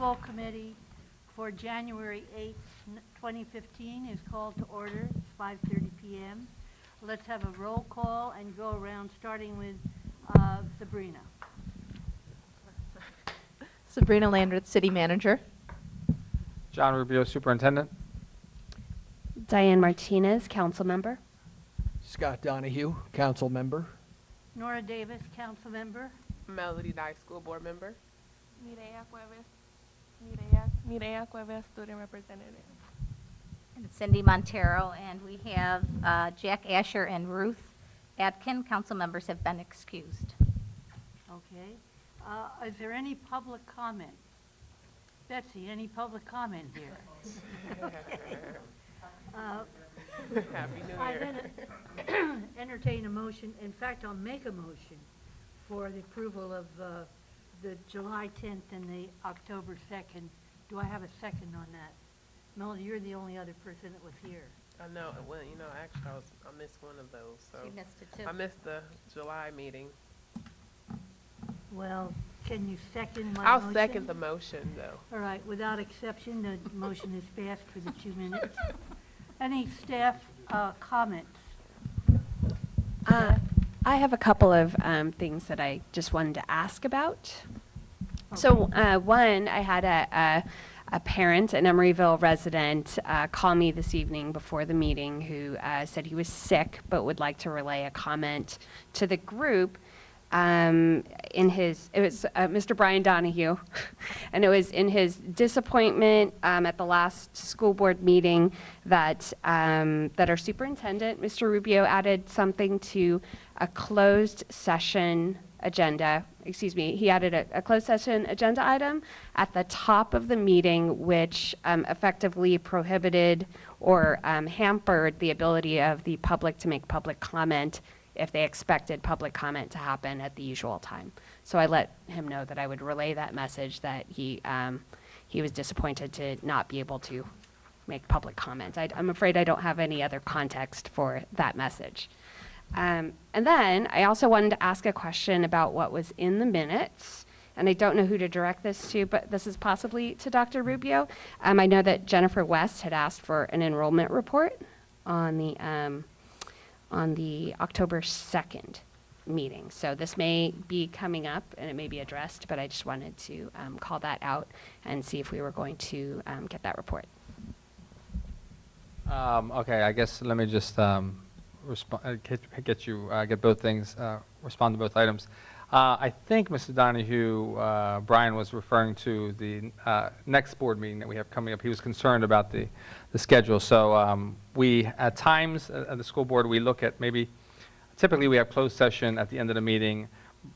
Full Committee for January 8th, 2015 is called to order. It's 5:30 p.m. Let's have a roll call and go around, starting with Sabrina. Sabrina Landreth, City Manager. John Rubio, Superintendent. Diane Martinez, Council Member. Scott Donahue, Council Member. Nora Davis, Council Member. Melody Dye, School Board Member. Mireya Cuevas, Student Representative. And Cindy Montero, and we have Jack Asher and Ruth Atkin. Council members have been excused. Okay. Is there any public comment? Betsy, any public comment here? Happy New I Year. then entertain a motion. In fact, I'll make a motion for the approval of the July 10th and the October 2nd. Do I have a second on that? Melody, you're the only other person that was here. I know. Well, you know, actually, I missed one of those. So She missed it too. I missed the July meeting. Well, can you second my I'll motion? second the motion, though. All right, without exception, the motion is passed for the 2 minutes. Any staff comments? I have a couple of things that I just wanted to ask about. Okay. So one, I had a parent, an Emeryville resident, call me this evening before the meeting who said he was sick but would like to relay a comment to the group. It was Mr. Brian Donahue, and it was in his disappointment at the last school board meeting that our superintendent, Mr. Rubio, added something to a closed session agenda. Excuse me, he added a closed session agenda item at the top of the meeting, which effectively prohibited or hampered the ability of the public to make public comment if they expected public comment to happen at the usual time. So I let him know that I would relay that message, that he was disappointed to not be able to make public comment. I'm afraid I don't have any other context for that message. And then I also wanted to ask a question about what was in the minutes. And I don't know who to direct this to, but this is possibly to Dr. Rubio. I know that Jennifer West had asked for an enrollment report on the October 2nd meeting. So this may be coming up and it may be addressed, but I just wanted to call that out and see if we were going to get that report. Okay, I guess let me just get both things, respond to both items. I think Mr. Donahue, Brian was referring to the next board meeting that we have coming up. He was concerned about the schedule. So we, at times at the school board, we look at typically we have closed session at the end of the meeting.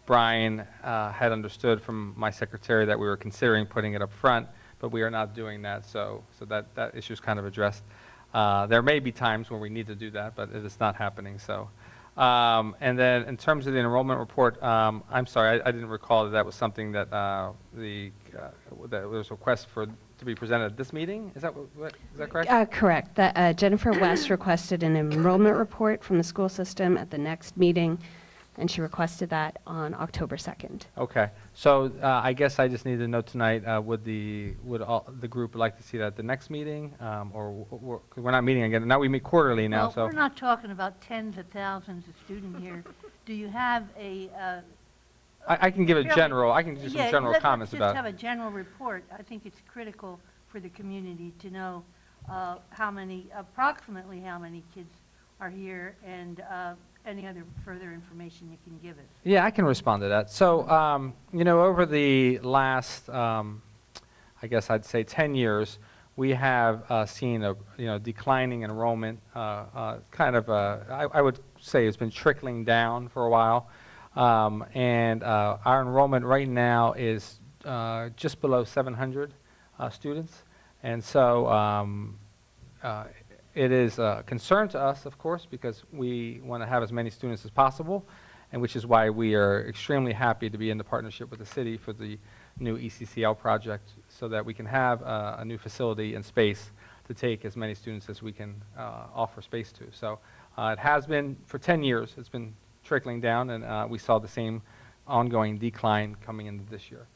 Brian had understood from my secretary that we were considering putting it up front, but we are not doing that. So that issue is kind of addressed. There may be times when we need to do that, but it is not happening. So. And then in terms of the enrollment report, I'm sorry, I didn't recall that was something that that there was a request to be presented at this meeting. Is that correct? Correct. Jennifer West requested an enrollment report from the school system at the next meeting, and she requested that on October 2nd. Okay. So I guess I just need to know tonight, would the group like to see that at the next meeting, or we're not meeting again? Now we meet quarterly now. Well, so we're not talking about tens of thousands of students here. Do you have a? I can give a general. I can do some general comments about it. Let's just have a general report. I think it's critical for the community to know approximately how many kids are here, and any other further information you can give us. Yeah, I can respond to that. So, over the last, I guess I'd say 10 years, we have seen a declining enrollment. I would say it's been trickling down for a while, and our enrollment right now is just below 700 students, and so. It is a concern to us, of course, because we want to have as many students as possible, and which is why we are extremely happy to be in the partnership with the city for the new ECCL project, so that we can have a new facility and space to take as many students as we can offer space to. So it has been, for 10 years, it's been trickling down, and we saw the same ongoing decline coming into this year.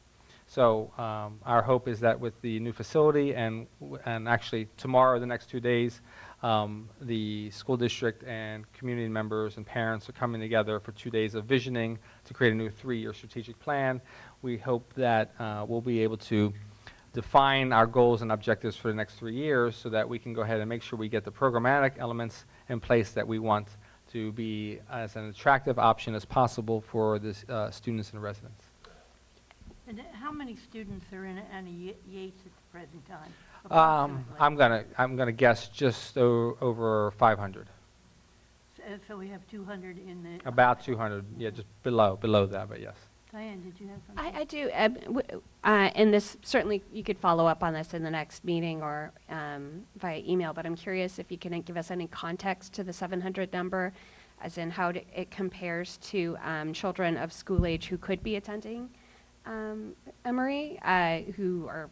So our hope is that with the new facility and actually tomorrow, the next 2 days, the school district and community members and parents are coming together for 2 days of visioning to create a new 3-year strategic plan. We hope that we'll be able to define our goals and objectives for the next 3 years so that we can go ahead and make sure we get the programmatic elements in place that we want to be as an attractive option as possible for the students and residents. And how many students are in Annie Yates at the present time? Approximately? I'm gonna guess just over 500. So we have 200 in the. About 200, yeah, just below that, but yes. Diane, did you have something? I do, and this, certainly you could follow up on this in the next meeting or via email, but I'm curious if you can give us any context to the 700 number, as in how it compares to children of school age who could be attending Emory, who are,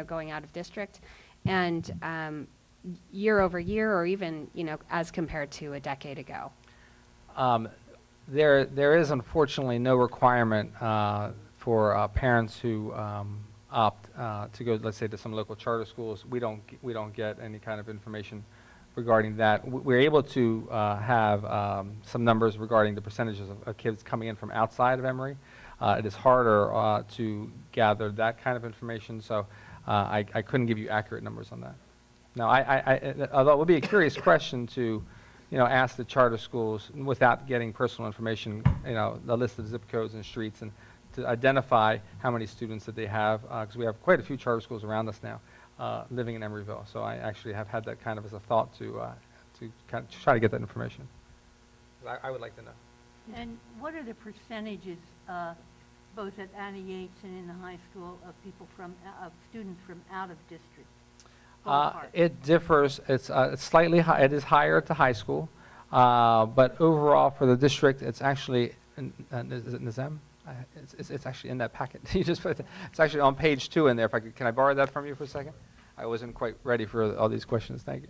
going out of district, and year over year, or even, as compared to a decade ago. There is unfortunately no requirement for parents who opt to go, let's say, to some local charter schools. We don't get any kind of information regarding that. We're able to have some numbers regarding the percentages of kids coming in from outside of Emory. It is harder to gather that kind of information, so I couldn't give you accurate numbers on that. Now, although it would be a curious question to ask the charter schools without getting personal information, the list of zip codes and streets, and to identify how many students that they have, because we have quite a few charter schools around us now living in Emeryville. So I actually have had that kind of as a thought to kind of try to get that information. I would like to know. And what are the percentages, both at Annie Yates and in the high school, of people of students from out of district? It differs. It's slightly high. It is higher at the high school, but overall for the district, it's actually is it Nizam? It's actually in that packet. You just put it's actually on page 2 in there. If I could, can I borrow that from you for a second? I wasn't quite ready for all these questions. Thank you.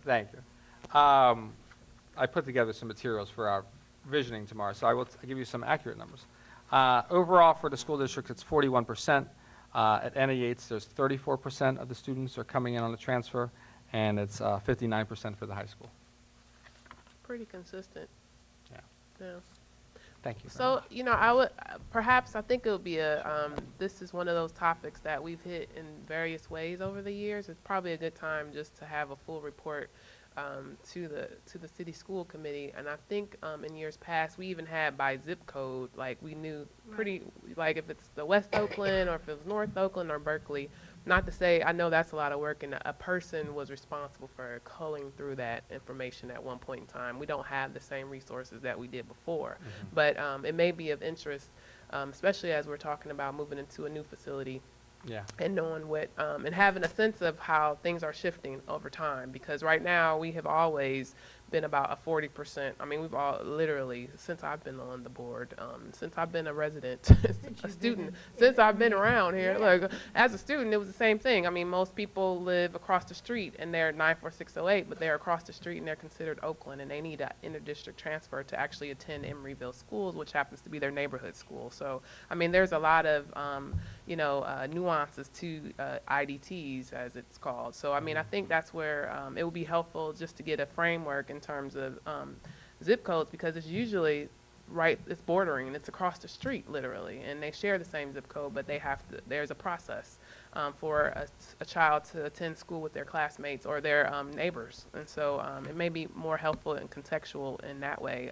Thank you. I put together some materials for our visioning tomorrow, so I will give you some accurate numbers. Overall for the school district, it's 41%. At Annie Yates, there's 34% of the students are coming in on a transfer, and it's 59% for the high school. Pretty consistent. Yeah. Yeah. Thank you. So, I think it would be this is one of those topics that we've hit in various ways over the years. It's probably a good time just to have a full report to the city school committee. And I think in years past, we even had by zip code, like we knew pretty, like if it's the West Oakland or if it was North Oakland or Berkeley. Not to say, I know that's a lot of work, and a person was responsible for culling through that information at one point in time. We don't have the same resources that we did before, but it may be of interest, especially as we're talking about moving into a new facility. Yeah. And knowing what, and having a sense of how things are shifting over time, because right now we have always been about a 40%. I mean, we've all literally, since I've been on the board, since I've been a resident, a student, since I've been around here, like as a student, it was the same thing. I mean, most people live across the street and they're 94608, but they're across the street and they're considered Oakland, and they need an interdistrict transfer to actually attend Emeryville schools, which happens to be their neighborhood school. So, I mean, there's a lot of, nuances to IDTs, as it's called. So, I mean, I think that's where it would be helpful just to get a framework in terms of zip codes, because it's usually it's bordering and it's across the street literally, and they share the same zip code, but there's a process for a child to attend school with their classmates or their neighbors. And so it may be more helpful and contextual in that way,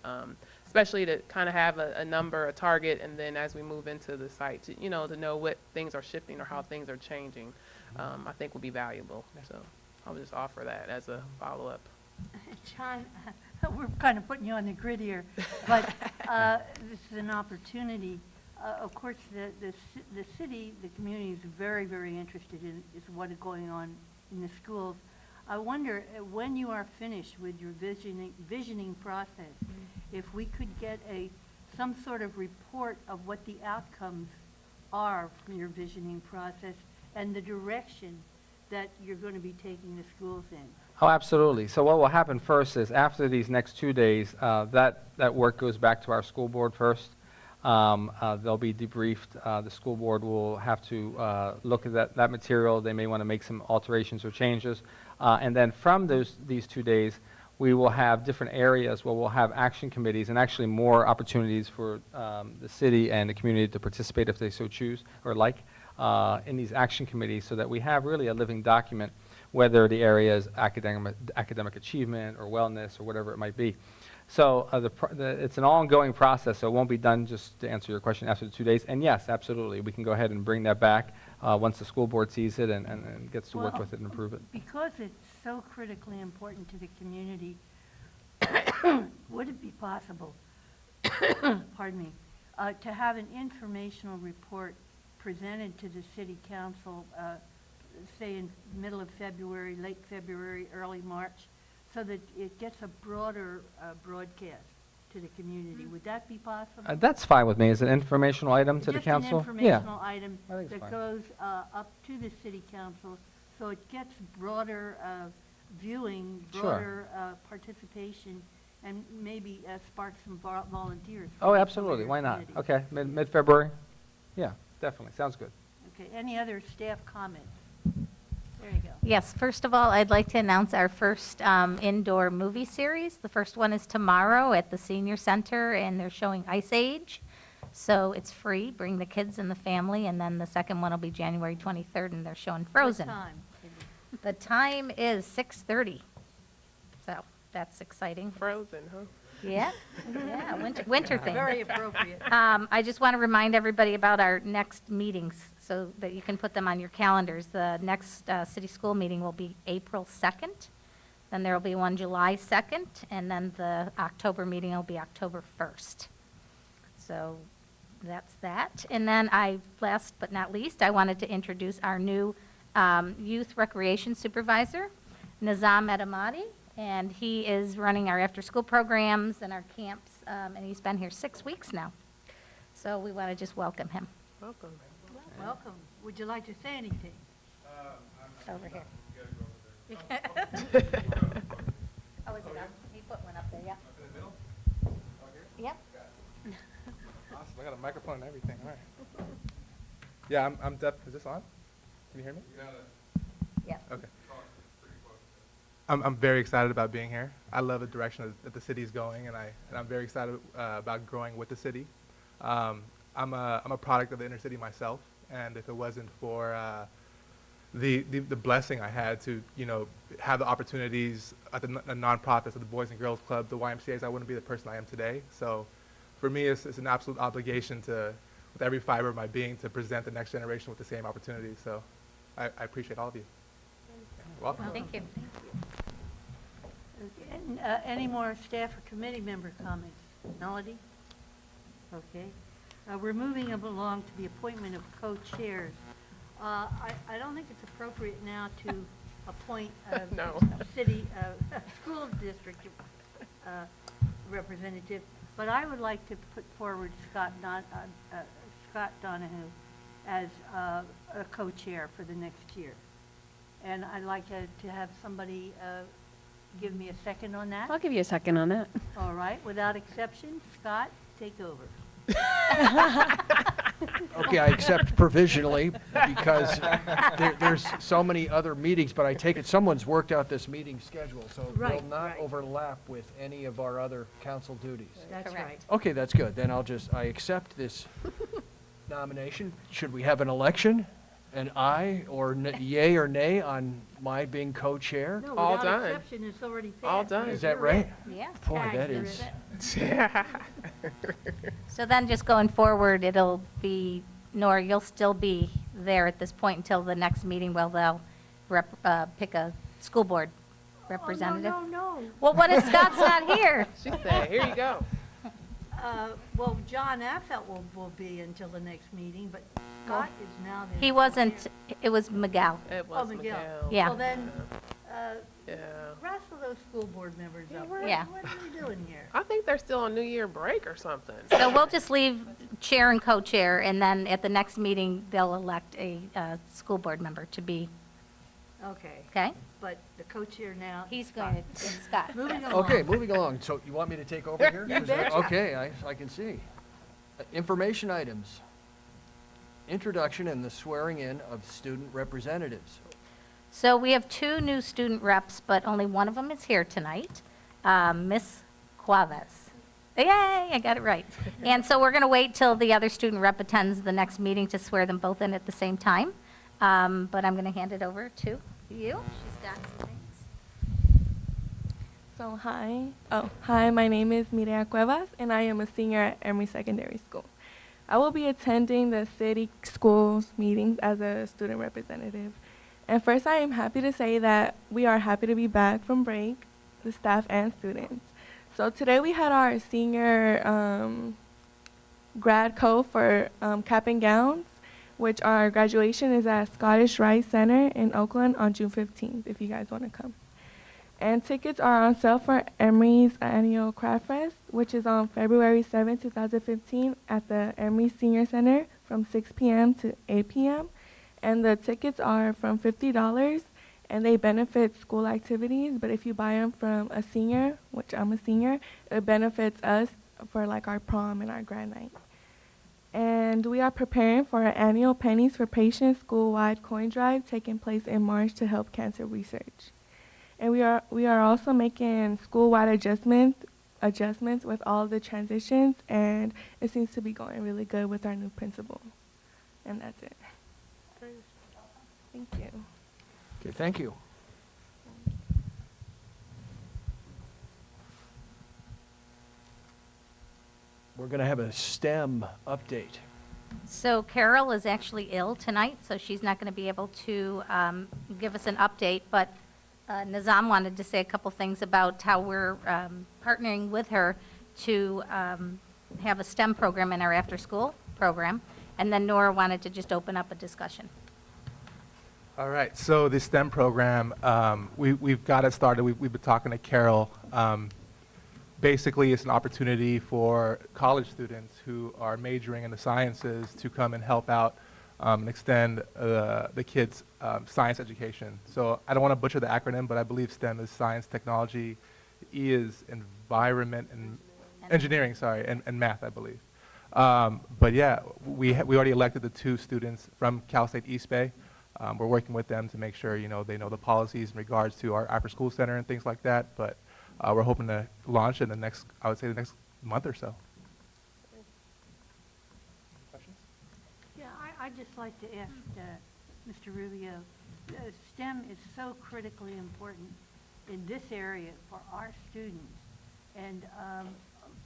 especially to kind of have a number, a target, and then as we move into the site, to know what things are shifting or how things are changing, I think will be valuable. So I'll just offer that as a follow-up. John, we're kind of putting you on the grid here, but this is an opportunity. Of course, the city, the community is very, very interested in what is going on in the schools. I wonder, when you are finished with your visioning process, if we could get some sort of report of what the outcomes are from your visioning process and the direction that you're going to be taking the schools in. Oh, absolutely. So what will happen first is after these next 2 days, that work goes back to our school board first. They'll be debriefed. The school board will have to look at that material. They may want to make some alterations or changes. And then from these 2 days, we will have different areas where we'll have action committees and actually more opportunities for the city and the community to participate if they so choose or like in these action committees, so that we have really a living document, whether the area is academic achievement or wellness or whatever it might be. So it's an ongoing process, so it won't be done, just to answer your question, after the 2 days. And yes, absolutely, we can go ahead and bring that back once the school board sees it and gets to work with it and approve it. Because it's so critically important to the community, would it be possible, pardon me, to have an informational report presented to the city council, say in middle of February, late February, early March, so that it gets a broader broadcast to the community? Would that be possible? That's fine with me. Is it an informational item to the council? Just an informational item I think it's that fine. goes up to the city council, so it gets broader viewing, Sure. broader participation, and maybe spark some volunteers. Oh, absolutely. Why not? Okay, mid-February? Yeah, definitely. Sounds good. Okay, any other staff comments? There you go. Yes, first of all, I'd like to announce our first indoor movie series. The first one is tomorrow at the Senior Center, and they're showing Ice Age. So it's free. Bring the kids and the family. And then the second one will be January 23rd, and they're showing Frozen. What time? The time is 6:30. So that's exciting. Frozen, huh? Yeah, yeah, winter thing. Very appropriate. I just want to remind everybody about our next meetings so that you can put them on your calendars. The next city school meeting will be April 2nd. Then there will be one July 2nd, and then the October meeting will be October 1st. So that's that. And then last but not least, I wanted to introduce our new youth recreation supervisor, Nizam Edamati. And he is running our after-school programs and our camps, and he's been here 6 weeks now. So we want to just welcome him. Welcome. Welcome. Would you like to say anything? Over here. Oh, is it up? He put one up there, yeah. Yep. Awesome. I got a microphone and everything. All right. Yeah, I'm deaf. Is this on? Can you hear me? Yeah. Okay. I'm very excited about being here. I love the direction that the city is going, and I'm very excited about growing with the city. I'm a product of the inner city myself, and if it wasn't for the blessing I had to have the opportunities at the nonprofits, at the Boys and Girls Club, the YMCA's, I wouldn't be the person I am today. So for me, it's an absolute obligation to, with every fiber of my being, to present the next generation with the same opportunities. So I appreciate all of you. You're welcome. Thank you. Okay, and, any more staff or committee member comments? Melody? Okay. We're moving along to the appointment of co-chairs. I don't think it's appropriate now to appoint No. city, school district representative, but I would like to put forward Scott Donahue as a co-chair for the next year. And I'd like to have somebody give me a second on that. I'll give you a second on that. All right, without exception, Scott, take over. Okay, I accept provisionally because there's so many other meetings, but I take it someone's worked out this meeting schedule, so it will Right, not right. overlap with any of our other council duties. That's Correct. right. Okay, that's good. Then I accept this nomination. Should we have an election? An aye or yay or nay on my being co-chair? No, All without done. exception, it's already passed. All done. Is that right? Yeah. Boy, Tag, that you're is, it. So then just going forward, it'll be, Nora, you'll still be there at this point until the next meeting where they'll pick a school board representative. Oh, no. Well, what if Scott's not here? She said, here you go. Well, John Affelt will be until the next meeting, but Scott is now the. He wasn't, it was Miguel. It Oh, was Miguel. Miguel. Yeah. Well, then, Yeah. wrestle those school board members up. Yeah. What are we doing here? I think they're still on New Year break or something. So we'll just leave chair and co-chair, and then at the next meeting, they'll elect a school board member to be, Okay, okay? but the co-chair now. He's going to, it's Scott. Moving yes. along. okay, moving along. So you want me to take over here? You betcha. Okay, I can see. Information items. Introduction and the swearing in of student representatives. So we have two new student reps, but only one of them is here tonight, Miss Cuevas. Yay, I got it right. And so we're going to wait till the other student rep attends the next meeting to swear them both in at the same time. But I'm going to hand it over to you. She's got some things. So hi, my name is Mireya Cuevas, and I am a senior at Emory Secondary School. I will be attending the city schools meetings as a student representative. And first, I am happy to say that we are happy to be back from break, the staff and students. So today we had our senior grad co for cap and gowns, which our graduation is at Scottish Rite Center in Oakland on June 15th, if you guys want to come. And tickets are on sale for Emory's annual Craft Fest, which is on February 7, 2015 at the Emory Senior Center from 6 p.m. to 8 p.m. And the tickets are from $50, and they benefit school activities. But if you buy them from a senior, which I'm a senior, it benefits us for like our prom and our grad night. And we are preparing for our annual Pennies for Patients school-wide coin drive taking place in March to help cancer research. And we are also making school-wide adjustments with all the transitions, and it seems to be going really good with our new principal. And that's it. Thank you. Okay, thank you. We're going to have a STEM update. So Carol is actually ill tonight, so she's not going to be able to give us an update, but Nizam wanted to say a couple things about how we're partnering with her to have a STEM program in our after-school program, and then Nora wanted to just open up a discussion. All right, so the STEM program, we've got it started. We've been talking to Carol. Basically, it's an opportunity for college students who are majoring in the sciences to come and help out and extend the kids' science education. So I don't want to butcher the acronym, but I believe STEM is science, technology, E is environment and engineering, sorry, and math, I believe. But yeah, we already elected the 2 students from Cal State East Bay. We're working with them to make sure they know the policies in regards to our after-school center and things like that. But we're hoping to launch in the next month or so. Questions? Yeah, I'd just like to ask Mr. Rubio, STEM is so critically important in this area for our students. And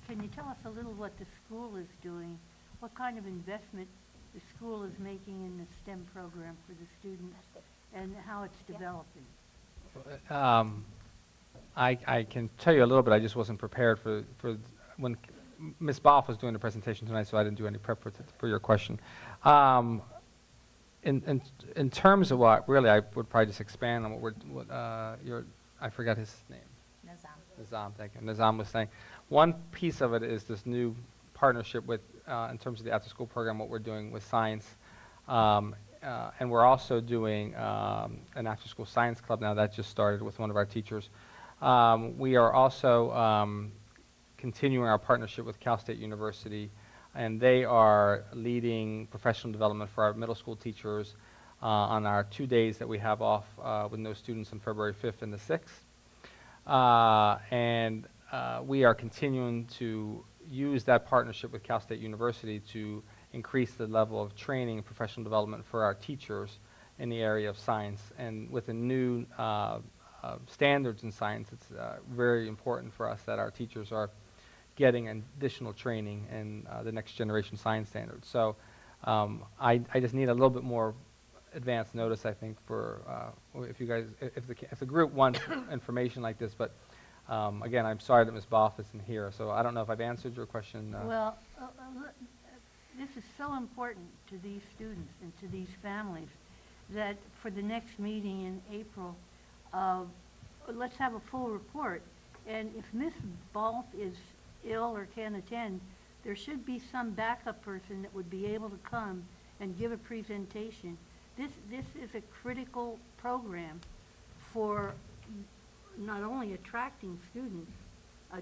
can you tell us a little what the school is doing? What kind of investment the school is making in the STEM program for the students and how it's developing? I can tell you a little bit. I just wasn't prepared for when Ms. Boff was doing the presentation tonight, so I didn't do any prep for your question. In terms of what, really, I would probably just expand on I forgot his name. Nizam, thank you. Nizam was saying, one piece of it is this new partnership with, in terms of the after-school program, what we're doing with science. And we're also doing an after-school science club now that just started with one of our teachers. We are also continuing our partnership with Cal State University, and they are leading professional development for our middle school teachers on our 2 days that we have off with no students on February 5th and the 6th. And we are continuing to use that partnership with Cal State University to increase the level of training and professional development for our teachers in the area of science. And with the new standards in science, it's very important for us that our teachers are getting additional training in the next generation science standards. So I just need a little bit more advance notice, I think, for if you guys, if the group wants information like this. But again, I'm sorry that Ms. Boff isn't here, so I don't know if I've answered your question. Well, this is so important to these students and to these families that for the next meeting in April, let's have a full report. And if Ms. Boff is ill or can't attend, there should be some backup person that would be able to come and give a presentation. This is a critical program for not only attracting students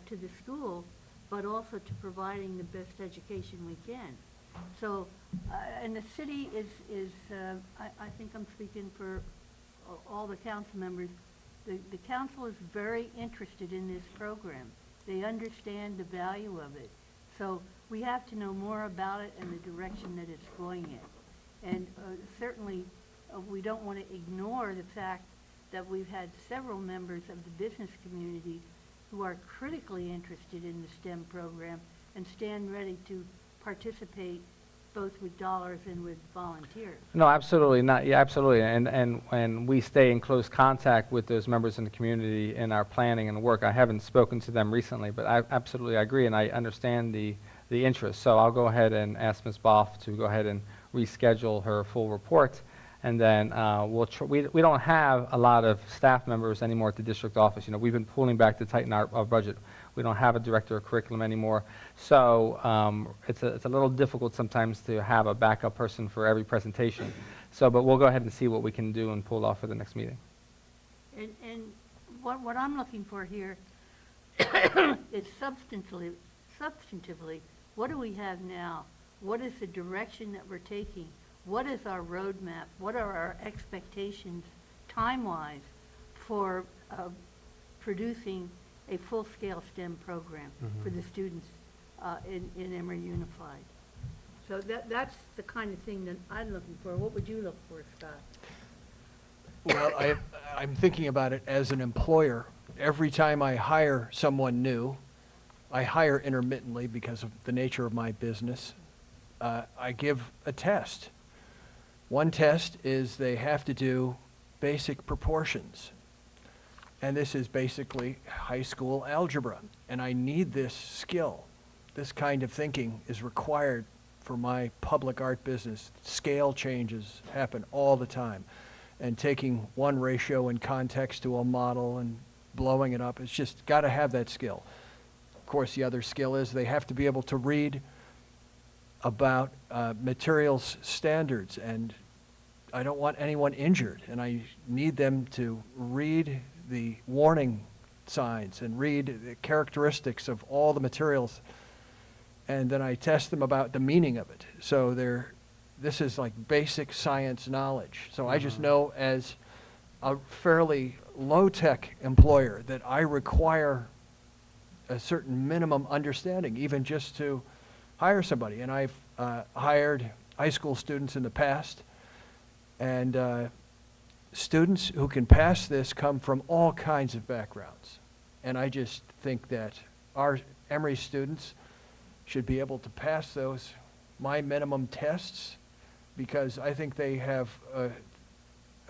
to the school, but also to providing the best education we can. So, and the city I think I'm speaking for all the council members, the council is very interested in this program. They understand the value of it. So we have to know more about it and the direction that it's going in. And certainly, we don't want to ignore the fact that we've had several members of the business community who are critically interested in the STEM program and stand ready to participate both with dollars and with volunteers. No, absolutely not. Yeah, absolutely. And we stay in close contact with those members in the community in our planning and work. I haven't spoken to them recently, but I absolutely agree, and I understand the interest. So I'll go ahead and ask Ms. Boff to go ahead and reschedule her full report. And then we don't have a lot of staff members anymore at the district office. You know, we've been pulling back to tighten our budget. We don't have a director of curriculum anymore. So it's a little difficult sometimes to have a backup person for every presentation. So, but we'll go ahead and see what we can do and pull off for the next meeting. And what I'm looking for here is substantively, what do we have now? What is the direction that we're taking? What is our roadmap? What are our expectations time-wise for producing a full-scale STEM program for the students in Emory Unified? So that's the kind of thing that I'm looking for. What would you look for, Scott? Well, I'm thinking about it as an employer. Every time I hire someone new, I hire intermittently because of the nature of my business. I give a test. One test is they have to do basic proportions. And this is basically high school algebra. And I need this skill. This kind of thinking is required for my public art business. Scale changes happen all the time. And taking one ratio in context to a model and blowing it up, it's just got to have that skill. Of course, the other skill is they have to be able to read about materials standards, and I don't want anyone injured, and I need them to read the warning signs and read the characteristics of all the materials, and then I test them about the meaning of it. So this is like basic science knowledge. So I just know as a fairly low-tech employer that I require a certain minimum understanding, even just to hire somebody. And I've hired high school students in the past, and students who can pass this come from all kinds of backgrounds. And I just think that our Emory students should be able to pass those, my minimum tests, because I think they have a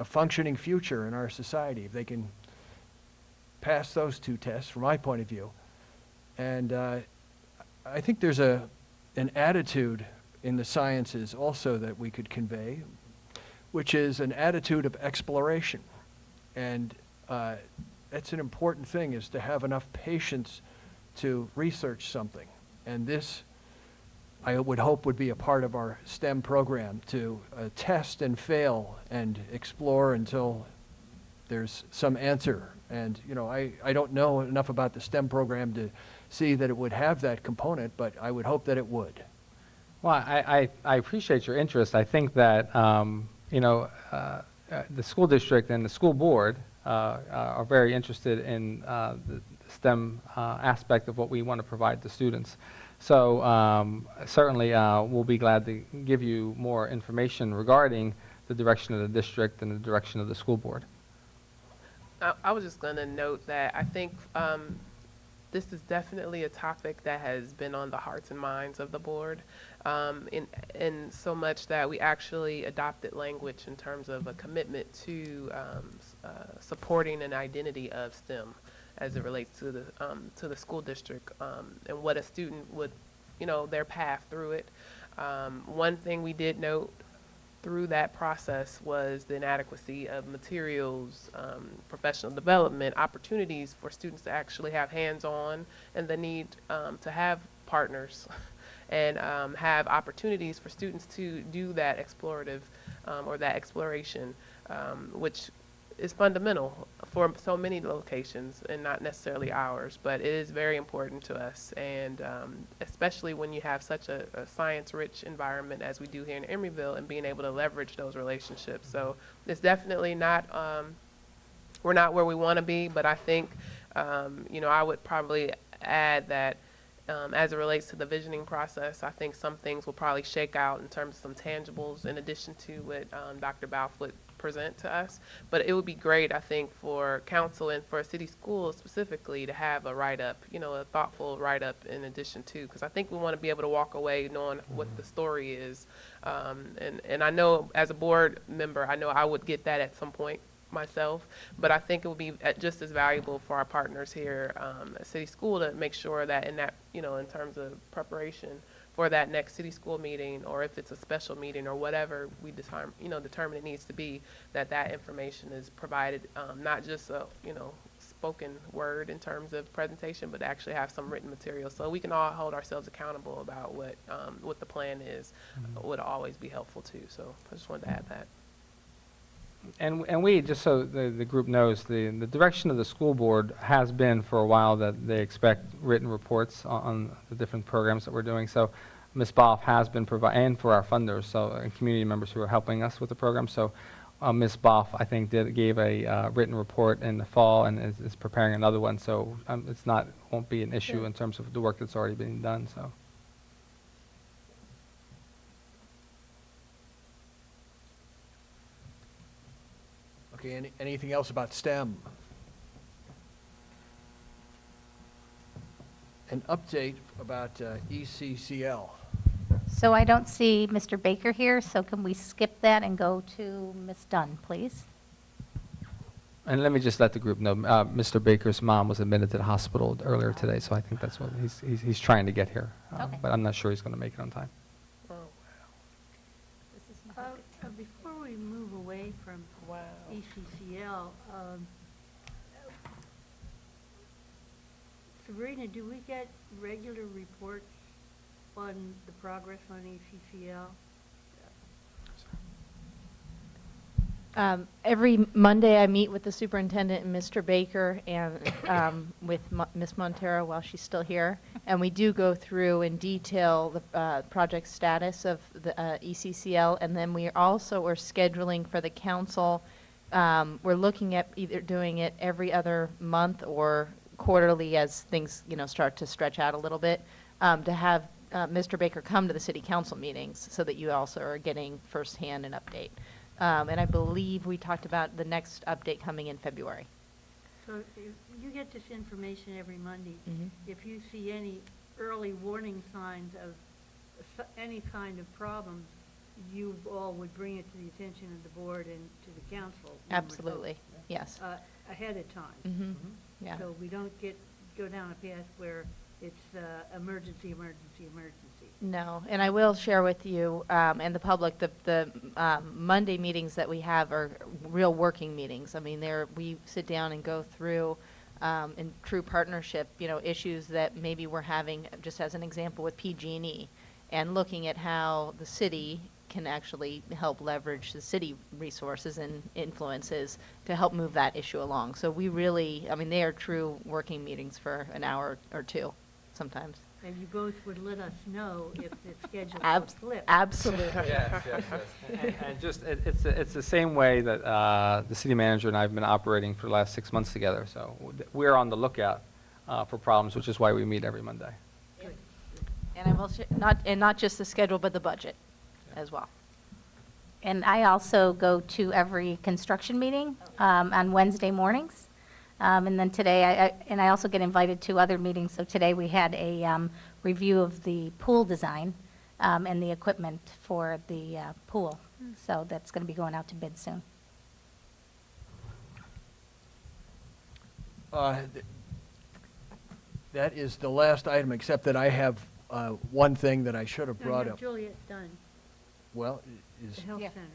functioning future in our society if they can pass those two tests, from my point of view. And I think there's an attitude in the sciences also that we could convey, which is an attitude of exploration. And that's an important thing, is to have enough patience to research something. And this, I would hope, would be a part of our STEM program, to test and fail and explore until there's some answer. And you know, I don't know enough about the STEM program to see that it would have that component, but I would hope that it would. Well, I appreciate your interest. I think that the school district and the school board are very interested in the STEM aspect of what we want to provide to students. So certainly we'll be glad to give you more information regarding the direction of the district and the direction of the school board. I was just going to note that I think this is definitely a topic that has been on the hearts and minds of the board, in so much that we actually adopted language in terms of a commitment to supporting an identity of STEM as it relates to the school district, and what a student would, their path through it. One thing we did note through that process was the inadequacy of materials, professional development, opportunities for students to actually have hands-on, and the need to have partners and have opportunities for students to do that explorative or that exploration, which is fundamental for so many locations and not necessarily ours, but it is very important to us. And especially when you have such a science-rich environment as we do here in Emeryville, and being able to leverage those relationships. So it's definitely not, we're not where we want to be, but I think, I would probably add that as it relates to the visioning process, I think some things will probably shake out in terms of some tangibles in addition to what Dr. Balf would present to us. But it would be great, I think, for council and for city schools specifically to have a write-up, a thoughtful write-up in addition to, because I think we want to be able to walk away knowing what the story is. And I know as a board member, I know I would get that at some point myself, but I think it would be just as valuable for our partners here at City School to make sure that in that, in terms of preparation for that next city school meeting, or if it's a special meeting or whatever we determine it needs to be, that information is provided, not just a, spoken word in terms of presentation, but actually have some written material so we can all hold ourselves accountable about what the plan is. Would always be helpful too. So I just wanted to add that. And we, just so the group knows, the direction of the school board has been for a while that they expect written reports on the different programs that we're doing. So Ms. Boff has been providing, and for our funders, and community members who are helping us with the program. So Ms. Boff, I think, gave a written report in the fall and is preparing another one. So won't be an issue in terms of the work that's already being done. So. Okay, anything else about STEM? An update about ECCL. So I don't see Mr. Baker here, so can we skip that and go to Ms. Dunn, please? And let me just let the group know, Mr. Baker's mom was admitted to the hospital earlier today, so I think that's what he's trying to get here. Okay. But I'm not sure he's going to make it on time. Before we move away from ECCL, Sabrina, do we get regular reports on the progress on ECCL? Every Monday, I meet with the superintendent and Mr. Baker and with Ms. Montero while she's still here. And we do go through in detail the project status of the ECCL. And then we also are scheduling for the council. We're looking at either doing it every other month or quarterly as things, start to stretch out a little bit, to have Mr. Baker come to the city council meetings so that you also are getting firsthand an update. And I believe we talked about the next update coming in February. So if you get this information every Monday. Mhm. If you see any early warning signs of any kind of problems, you all would bring it to the attention of the board and to the council. Absolutely, yes. Ahead of time. Mhm. Yeah. So we don't go down a path where it's emergency. No, and I will share with you and the public the Monday meetings that we have are real working meetings. I mean, we sit down and go through in true partnership, issues that maybe we're having, just as an example, with PG&E, and looking at how the city can actually help leverage the city resources and influences to help move that issue along. So we really, they are true working meetings for an hour or two sometimes. And you both would let us know if the schedule will flip. Absolutely. Yes. And just, it's the same way that the city manager and I have been operating for the last 6 months together. So we're on the lookout for problems, which is why we meet every Monday. And I will not just the schedule, but the budget as well. And I also go to every construction meeting on Wednesday mornings. And then today, I also get invited to other meetings. So today we had a review of the pool design and the equipment for the pool. So that's going to be going out to bid soon. That is the last item, except that I have one thing that I should have brought up. Juliet's done, Well, the health Yeah. center.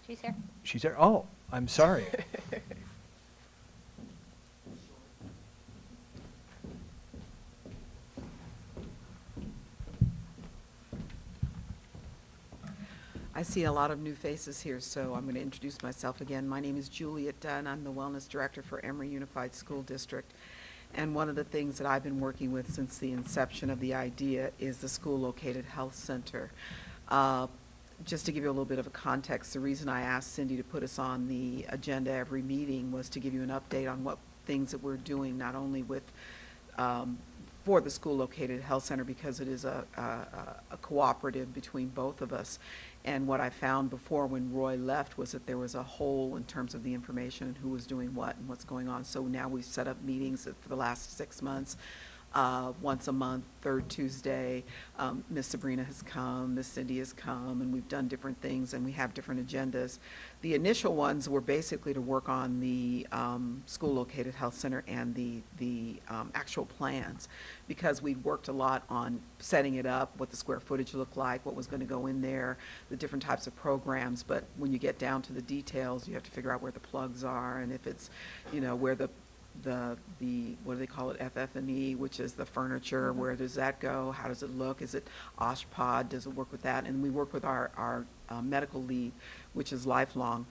She's here. she's there? Oh, I'm sorry. I see a lot of new faces here, so I'm going to introduce myself again. My name is Juliet Dunn. I'm the Wellness Director for Emory Unified School District. And one of the things that I've been working with since the inception of the idea is the school-located health center. Just to give you a little bit of a context, the reason I asked Cindy to put us on the agenda every meeting was to give you an update on what things that we're doing, not only with for the school-located health center, because it is a cooperative between both of us. And what I found before when Roy left was that there was a hole in terms of the information and who was doing what and what's going on. So now we've set up meetings for the last 6 months, once a month, third Tuesday. Miss Sabrina has come, Miss Cindy has come, and we've done different things, and we have different agendas. The initial ones were basically to work on the school-located health center and the actual plans, because we'd worked a lot on setting it up, what the square footage looked like, what was going to go in there, the different types of programs. But when you get down to the details, you have to figure out where the plugs are, and if it's, you know, where the what do they call it, FF&E, which is the furniture, where does that go? How does it look? Is it OSHPD? Does it work with that? And we work with our medical lead, which is lifelong,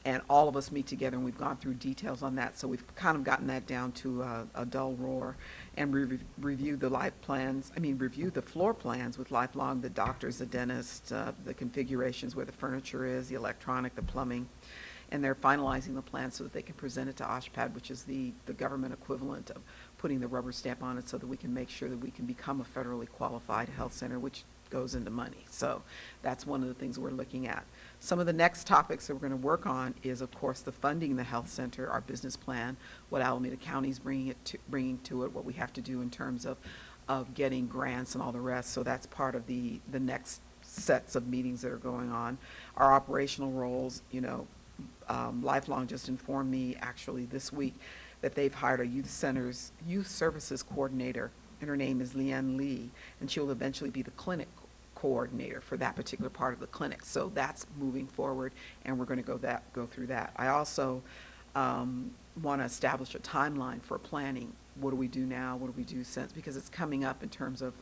and all of us meet together, and we've gone through details on that. So we've kind of gotten that down to a dull roar, and review the review the floor plans with lifelong, the doctors, the dentists, the configurations, where the furniture is, the electronic, the plumbing. And they're finalizing the plan so that they can present it to OSHPD, which is the government equivalent of putting the rubber stamp on it, so that we can make sure that we can become a federally qualified health center, which goes into money. So that's one of the things we're looking at. Some of the next topics that we're going to work on is, of course, the funding the health center, our business plan, what Alameda County is bringing to it, what we have to do in terms of getting grants and all the rest. So that's part of the next sets of meetings that are going on. Our operational roles, you know, Lifelong just informed me actually this week that they've hired a youth services coordinator, and her name is Leanne Lee, and she will eventually be the clinic coordinator for that particular part of the clinic. So that's moving forward, and we're going to go through that. I also want to establish a timeline for planning. What do we do now? What do we do since? Because it's coming up in terms of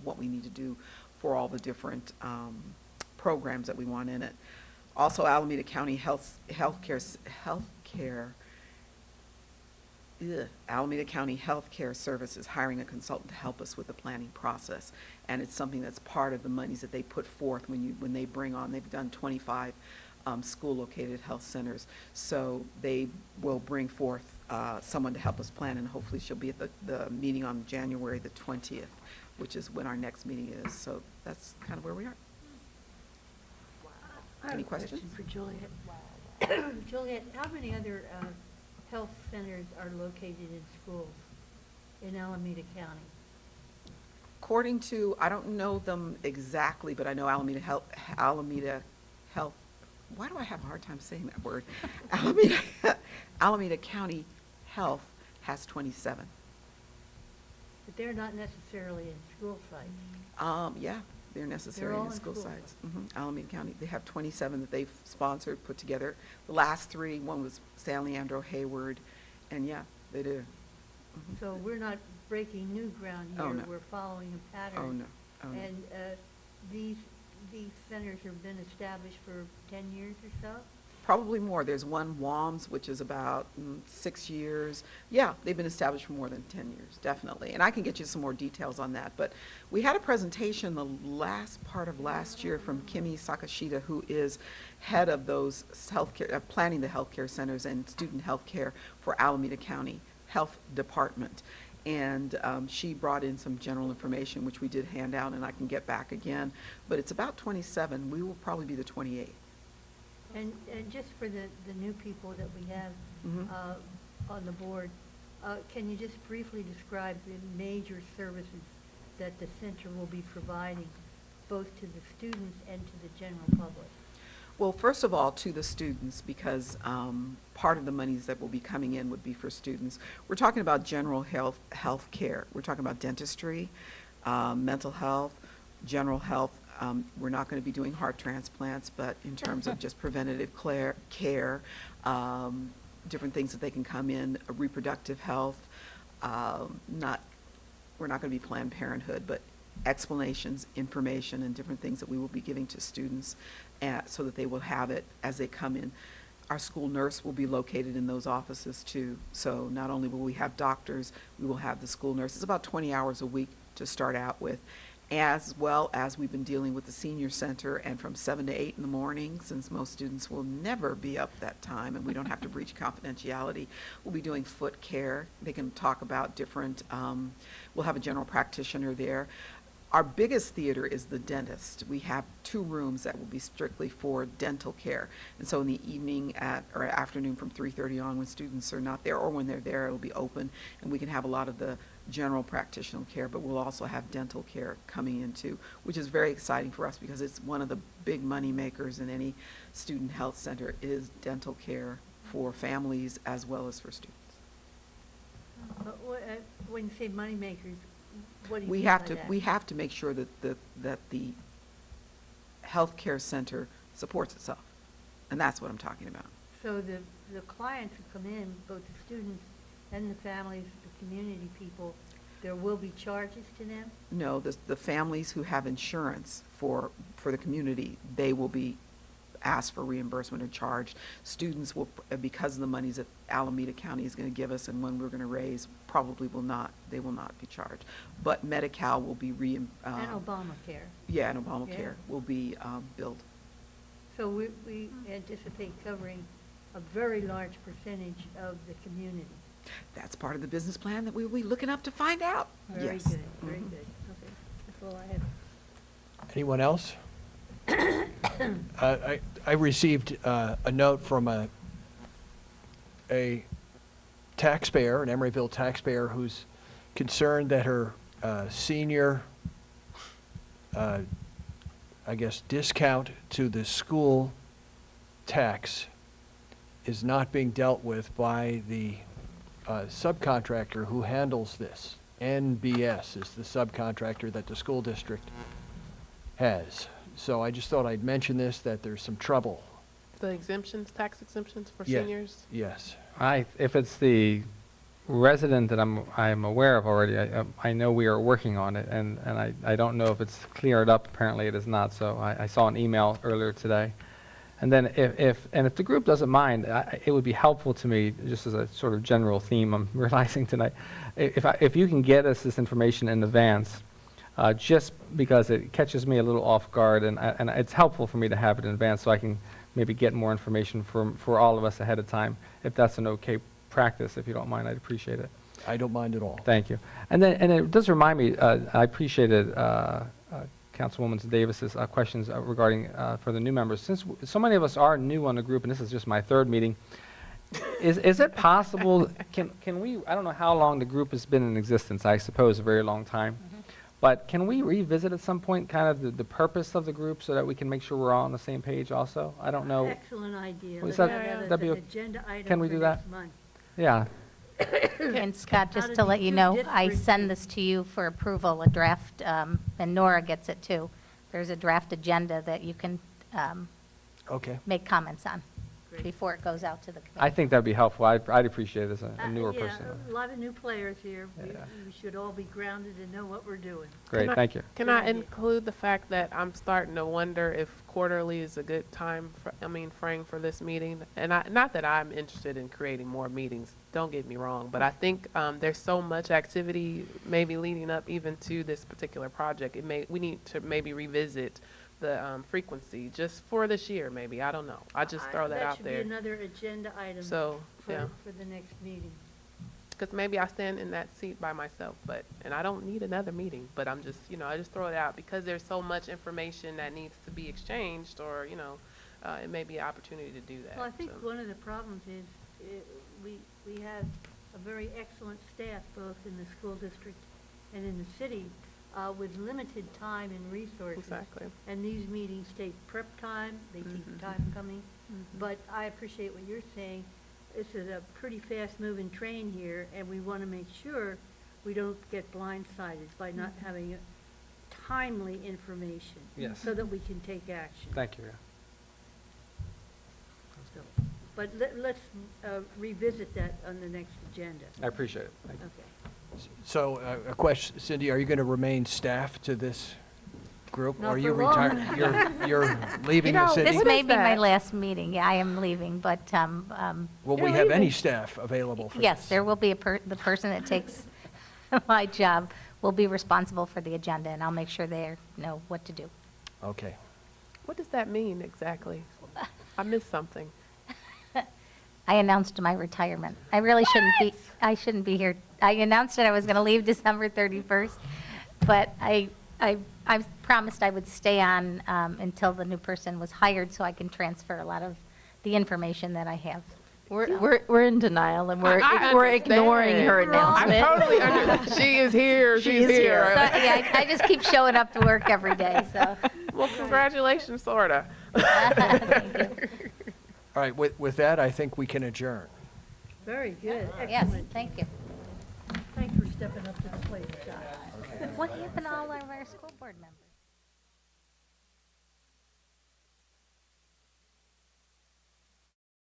what we need to do for all the different programs that we want in it. Also, Alameda County Alameda County Healthcare Services hiring a consultant to help us with the planning process, and it's something that's part of the monies that they put forth when they bring on. They've done 25 school-located health centers, so they will bring forth someone to help us plan, and hopefully she'll be at the meeting on January the 20th, which is when our next meeting is. So that's kind of where we are. Any questions? I have a question for Juliet. Juliet, how many other health centers are located in schools in Alameda County? According to, I don't know them exactly, but I know Alameda Health, why do I have a hard time saying that word? Alameda County Health has 27. But they're not necessarily in school sites. Yeah, they're necessary in school sites. Alameda County, they have 27 that they've sponsored, put together. The last 3, one was San Leandro, Hayward, and yeah, they do. So we're not breaking new ground here. Oh, no. We're following a pattern. Oh, no. Oh, no. And these centers have been established for 10 years or so? Probably more. There's one, WAMS, which is about 6 years. Yeah, they've been established for more than 10 years, definitely. And I can get you some more details on that. But we had a presentation the last part of last year from Kimi Sakashita, who is head of those healthcare, planning the healthcare centers and student healthcare for Alameda County Health Department. And she brought in some general information, which we did hand out, and I can get back again. But it's about 27. We will probably be the 28th. And just for the new people that we have on the board, can you just briefly describe the major services that the center will be providing, both to the students and to the general public? Well, first of all, to the students, because part of the monies that will be coming in would be for students. We're talking about general health care. We're talking about dentistry, mental health, general health. We're not going to be doing heart transplants, but in terms of just preventative care, different things that they can come in, reproductive health, we're not going to be Planned Parenthood, but explanations, information, and different things that we will be giving to students so that they will have it as they come in. Our school nurse will be located in those offices too. So not only will we have doctors, we will have the school nurse. It's about 20 hours a week to start out with, as well as we've been dealing with the senior center, and from 7 to 8 in the morning, since most students will never be up that time and we don't have to breach confidentiality, we'll be doing foot care. They can talk about different, we'll have a general practitioner there. Our biggest theater is the dentist. We have 2 rooms that will be strictly for dental care. And so in the evening or afternoon from 3:30 on, when students are not there, or when they're there, it'll be open, and we can have a lot of the general practitioner care, but we'll also have dental care coming in too, which is very exciting for us because it's one of the big money makers in any student health center is dental care for families as well as for students. But when you say moneymakers, what do you We mean have by to, that? we have to make sure that the healthcare center supports itself. And that's what I'm talking about. So the clients who come in, both the students and the families, the community people, there will be charges to them? No, the families who have insurance for the community, they will be asked for reimbursement or charged. Students will, because of the monies that Alameda County is going to give us and when we're going to raise, probably will not, they will not be charged. But Medi-Cal will be And Obamacare. Yeah, and Obamacare Yeah. will be billed. So we anticipate covering a very large percentage of the community. That's part of the business plan that we will be looking up to find out. Very Yes. good, very Mhm. good. Okay, that's all I have. Anyone else? I received a note from a taxpayer, an Emeryville taxpayer, who's concerned that her senior, I guess, discount to the school tax is not being dealt with by the subcontractor who handles this. NBS is the subcontractor that the school district has. So I just thought I'd mention this, that there's some trouble. The exemptions, tax exemptions for Yeah. seniors? Yes. If it's the resident that I'm aware of already, I know we are working on it, and I don't know if it's cleared up. Apparently it is not, so I saw an email earlier today. And then if the group doesn't mind, it would be helpful to me, just as a sort of general theme I'm realizing tonight, if you can get us this information in advance, just because it catches me a little off guard, and it's helpful for me to have it in advance so I can maybe get more information for all of us ahead of time. If that's an okay practice, if you don't mind, I'd appreciate it. I don't mind at all. Thank you. And it does remind me, I appreciated Councilwoman Davis's questions regarding for the new members. Since so many of us are new on the group, and this is just my 3rd meeting, is it possible, can we, I don't know how long the group has been in existence, I suppose a very long time, but can we revisit at some point kind of the purpose of the group so that we can make sure we're all on the same page also? I don't know. Excellent idea. Well, is Let's that- have that that'd be as an o- agenda item can we for do that? next month. Yeah. And Scott, Out just of to the let you two know, I districts- send this to you for approval, a draft, and Nora gets it too. There's a draft agenda that you can Okay. make comments on Great. before it goes out to the committee. I think that'd be helpful. I'd appreciate it as a newer Yeah, person. a lot of new players here. We Yeah. we should all be grounded and know what we're doing. Great, thank you. Can Good I idea. include the fact that I'm starting to wonder if quarterly is a good time, frame for this meeting? And not that I'm interested in creating more meetings, don't get me wrong, but I think there's so much activity maybe leading up even to this particular project. We need to maybe revisit the frequency just for this year, maybe. I don't know. I just throw that out That there. should be another agenda item So, yeah. for the next meeting. Because maybe I stand in that seat by myself, and I don't need another meeting, but I'm just, I just throw it out because there's so much information that needs to be exchanged, or, it may be an opportunity to do that. Well, I think so. one of the problems is we have a very excellent staff, both in the school district and in the city, with limited time and resources. Exactly. And these meetings take prep time, they keep Mhm. time coming. But I appreciate what you're saying. This is a pretty fast-moving train here, and we want to make sure we don't get blindsided by not having timely information. Yes. So that we can take action. Thank you. But let's revisit that on the next agenda. I appreciate it. Thank you. Okay. So, a question, Cindy, are you going to remain staff to this group? Not Are you for long. retired? You're leaving the know, city? This What may is be my that? last meeting. Yeah, I am leaving, but, Will we You're have any leaving. staff available for this? yes, there will be the person that takes my job will be responsible for the agenda, and I'll make sure they know what to do. Okay. What does that mean exactly? I missed something. I announced my retirement. I really shouldn't be here. I announced that I was going to leave December 31st, but I promised I would stay on until the new person was hired so I can transfer a lot of the information that I have. We're in denial, and we're I we're ignoring her understand. announcement. I totally understand. She is here, she's is here. So, here. yeah, I just keep showing up to work every day, so. Well, congratulations, sorta. Thank you. All right, with that, I think we can adjourn. Very good, Yes, excellent. thank you. Thanks for stepping up to the plate, Scott. What happened to all of our school board members?